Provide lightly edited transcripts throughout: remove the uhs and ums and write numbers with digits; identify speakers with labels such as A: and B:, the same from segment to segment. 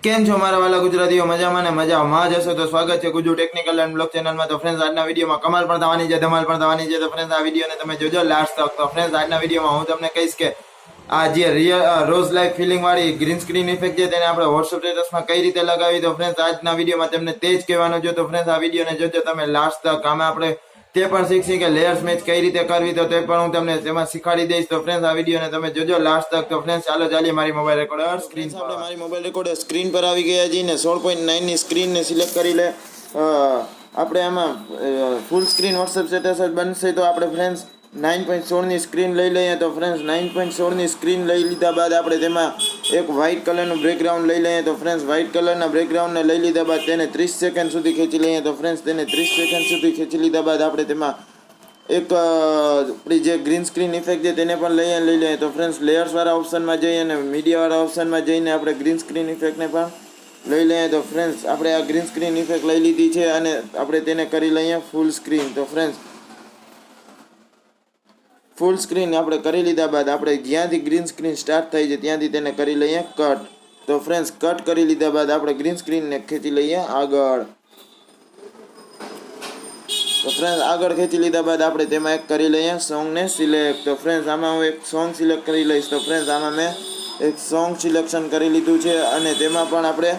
A: કેમ છો મારા વાલા ગુજરાતીઓ? મજામાં ને મજામાં જ હશો તો સ્વાગત છે ગુજુ ટેકનિકલ એન્ડ બ્લોગ ચેનલમાં. તો ફ્રેન્ડ્સ, આજના વિડીયોમાં કમાલ પણ થવાની છે, ધમાલ પણ થવાની છે. તો ફ્રેન્ડ્સ, આ વિડીયોને તમે જોજો લાસ્ટ તક. તો ફ્રેન્ડ્સ, આજના વિડીયોમાં હું તમને કહીશ કે આ જે રોઝ લાઈફ ફિલિંગ વાળી ગ્રીન સ્ક્રીન ઇફેક્ટ છે તેને આપણે વોટ્સઅપ સ્ટેટસમાં કઈ રીતે લગાવી. તો ફ્રેન્ડ્સ, આજના વિડીયોમાં તમને તે જ કહેવાનું છે. તો ફ્રેન્ડ્સ, આ વિડીયોને જોજો તમે લાસ્ટ તક. આમાં આપણે તે પણ શીખશી કે લેયર્સ મેચ કઈ રીતે કરવી, તો તે પણ હું તમને તેમાં શીખવાડી દઈશ. તો ફ્રેન્ડ્સ, આ વિડીયોને તમે જોજો લાસ્ટ તક. તો ફ્રેન્ડ્સ, ચાલો ચાલીએ મારી મોબાઈલ રેકોર્ડર સ્ક્રીન પર. આપણે મારી મોબાઈલ રેકોર્ડર સ્ક્રીન પર આવી ગયા છીએ ને 16.9 ની સ્ક્રીનને સિલેક્ટ કરી લે. આપણે આમાં ફૂલ સ્ક્રીન વોટ્સઅપ સ્ટેટસ જ બનશે. તો આપણે ફ્રેન્ડ્સ 9.16 ની સ્ક્રીન લઈ લઈએ. તો ફ્રેન્ડ્સ, 9.16 ની સ્ક્રીન લઈ લીધા બાદ આપણે તેમાં એક વ્હાઇટ કલરનું બેકગ્રાઉન્ડ લઈ લઈએ. તો ફ્રેન્ડ્સ, વ્હાઇટ કલરના બેકગ્રાઉન્ડને લઈ લીધા બાદ તેને 30 સેકન્ડ સુધી ખેંચી લઈએ. તો ફ્રેન્ડ્સ, તેને 30 સેકન્ડ સુધી ખેંચી લીધા બાદ આપણે તેમાં એક આપણી જે ગ્રીન સ્ક્રીન ઇફેક્ટ છે તેને પણ લઈ લઈએ. તો ફ્રેન્ડ્સ, લેયર્સવાળા ઓપ્શનમાં જઈએ અને મીડિયાવાળા ઓપ્શનમાં જઈને આપણે ગ્રીન સ્ક્રીન ઇફેક્ટને પણ લઈ લઈએ. તો ફ્રેન્ડ્સ, આપણે આ ગ્રીન સ્ક્રીન ઇફેક્ટ લઈ લીધી છે અને આપણે તેને કરી લઈએ ફૂલ સ્ક્રીન. તો ફ્રેન્ડ્સ, ફૂલ સ્ક્રીન આપણે કરી લીધા બાદ આપણે જ્યાંથી ગ્રીન સ્ક્રીન સ્ટાર્ટ થઈ છે ત્યાંથી તેને કરી લઈએ કટ. તો ફ્રેન્ડ્સ, કટ કરી લીધા બાદ આપણે ગ્રીન સ્ક્રીનને ખેંચી લઈએ આગળ. તો ફ્રેન્ડ્સ, આગળ ખેંચી લીધા બાદ આપણે તેમાં એક કરી લઈએ સોંગને સિલેક્ટ. તો ફ્રેન્ડ્સ, આમાં હું એક સોંગ સિલેક્ટ કરી લઈશ. તો ફ્રેન્ડ્સ, આમાં મેં એક સોંગ સિલેક્શન કરી લીધું છે અને તેમાં પણ આપણે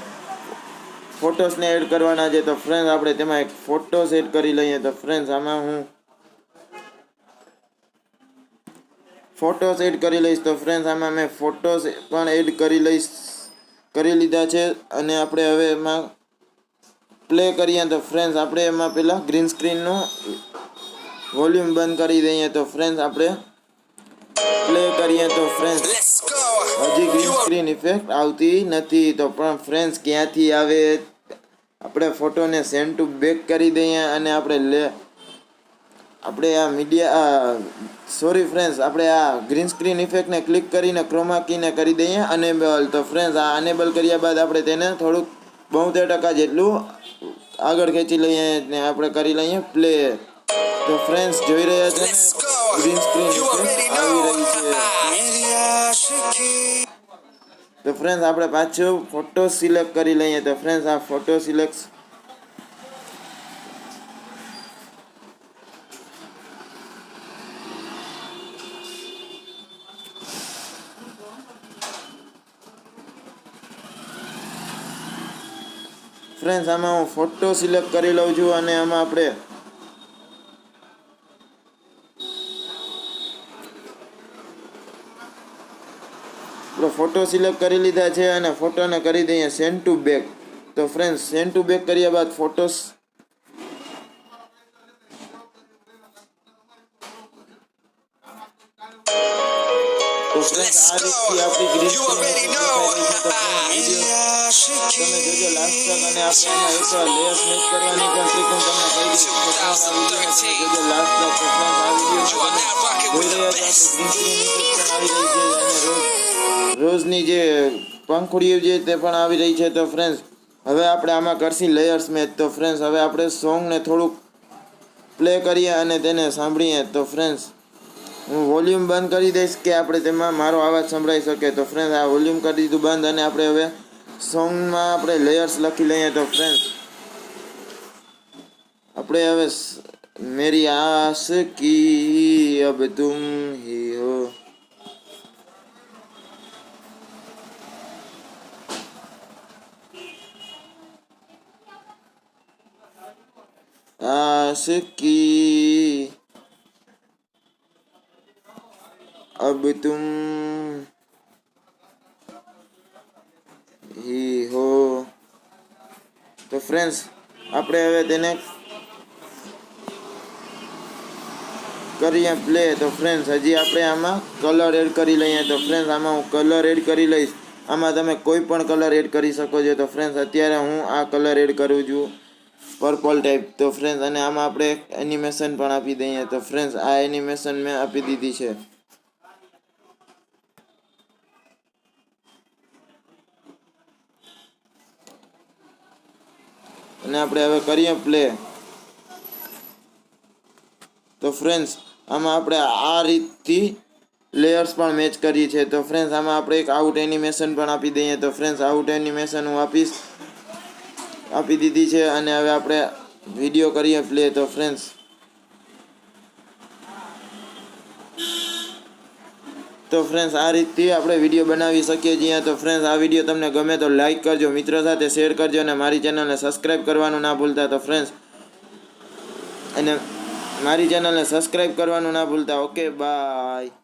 A: ફોટોસને એડ કરવાના છે. તો ફ્રેન્ડ્સ, આપણે તેમાં એક ફોટોસ એડ કરી લઈએ. તો ફ્રેન્ડ્સ, આમાં હું ફોટોસ એડ કરી લઈશ. તો ફ્રેન્ડ્સ, આમાં મેં ફોટોસ પણ એડ કરી લીધા છે અને આપણે હવે એમાં પ્લે કરીએ. તો ફ્રેન્ડ્સ, આપણે એમાં પહેલાં ગ્રીન સ્ક્રીનનું વોલ્યુમ બંધ કરી દઈએ. તો ફ્રેન્ડ્સ, આપણે પ્લે કરીએ. તો ફ્રેન્ડ્સ, હજી ગ્રીન સ્ક્રીન ઇફેક્ટ આવતી નથી. તો પણ ફ્રેન્ડ્સ, ક્યાંથી આવે? આપણે ફોટોને સેન્ડ ટુ બેક કરી દઈએ અને આપણે આ આપણે આ ગ્રીન સ્ક્રીન ઇફેક્ટને ક્લિક કરીને ક્રોમા કીને કરી દઈએ અનેબલ. તો ફ્રેન્ડ્સ, આ અનેબલ કર્યા બાદ આપણે તેને થોડુંક 72% જેટલું આગળ ખેંચી લઈએ ને આપણે કરી લઈએ પ્લે. તો ફ્રેન્ડ્સ, જોઈ રહ્યા છો ને ગ્રીન સ્ક્રીન ઇફેક્ટ આવી રહી છે. તો ફ્રેન્ડ્સ, આપણે પાછું ફોટો સિલેક્ટ કરી લઈએ. તો ફ્રેન્ડ્સ, આ ફોટો સિલેક્ટ ફ્રેન્ડ્સ, આમાં હું ફોટો સિલેક્ટ કરી લઉં છું અને આમાં આપણે ફોટો સિલેક્ટ કરી લીધા છે અને ફોટોને કરી દઈએ સેન્ડ ટુ બેક. તો ફ્રેન્ડ્સ, સેન્ડ ટુ બેક કર્યા બાદ ફોટોસ તો ફ્રેન્ડ્સ, આ રીતથી આપણી ગ્રીન સ્ક્રીન તમે જોજો લાસ્ટ તક. અને આપણે આમાં એક લેયર્સ મેચ કરવાની પણ ટ્રીક હું તમને કહી દઈશ. તો ફ્રેન્ડ્સ, આ વિડીયોને તમે જોજો લાસ્ટ તક. તો ફ્રેન્ડ્સ, આ વિડીયોમાં જોઈ રહ્યા છો આપણી ગ્રીન સ્ક્રીન ઇફેક્ટ પણ આવી રહી છે અને રોઝની જે પંખુડીઓ છે તે પણ આવી રહી છે. તો ફ્રેન્ડ્સ, હવે આપણે આમાં કરશી લેયર્સ મેચ. તો ફ્રેન્ડ્સ, હવે આપણે સોંગને થોડુંક પ્લે કરીએ અને તેને સાંભળીએ. તો ફ્રેન્ડ્સ, હું વોલ્યુમ બંધ કરી દઈશ કે આપણે તેમાં મારો અવાજ સંભળાઈ શકે. તો ફ્રેન્ડ્સ, આ વોલ્યુમ કરી દીધું બંધ અને આપણે હવે સોંગમાં આપણે લેયર્સ લખી લઈએ. તો ફ્રેન્ડ્સ, આપણે હવે મેરી આશકી અબ તુમ હી હો, आशिकी अब तुम ही हो. તો ફ્રેન્ડ્સ, આપણે હવે તેને કરીએ પ્લે. તો ફ્રેન્ડ્સ, હજી આપણે આમાં કલર એડ કરી લઈએ. તો ફ્રેન્ડ્સ, આમાં હું કલર એડ કરી લઈશ. આમાં તમે કોઈ પણ કલર એડ કરી શકો છો. તો ફ્રેન્ડ્સ, અત્યારે હું આ કલર એડ કરું છું, પર્પલ ટાઈપ. તો ફ્રેન્ડ્સ, અને આમાં આપણે એનિમેશન પણ આપી દઈએ. તો ફ્રેન્ડ્સ, આ એનિમેશન મેં આપી દીધી છે. અને આપણે હવે કરીએ પ્લે. તો ફ્રેન્ડ્સ, આમાં આપણે આ રીતથી લેયર્સ પણ મેચ કરી છે. તો ફ્રેન્ડ્સ આમાં આપણે એક આઉટ એનિમેશન પણ આપી દઈએ. તો ફ્રેન્ડ્સ આઉટ એનિમેશન હું આપી દીધી છે અને હવે આપણે વિડીયો કરીએ પ્લે. તો ફ્રેન્ડ્સ આ રીતથી આપણે વિડીયો બનાવી શકીએ છીએ. તો ફ્રેન્ડ્સ આ વિડીયો તમને ગમે તો લાઇક કરજો, મિત્રો સાથે શેર કરજો અને મારી ચેનલને સબસ્ક્રાઈબ કરવાનું ના ભૂલતા. તો ફ્રેન્ડ્સ અને મારી ચેનલને સબસ્ક્રાઈબ કરવાનું ના ભૂલતા. Okay bye.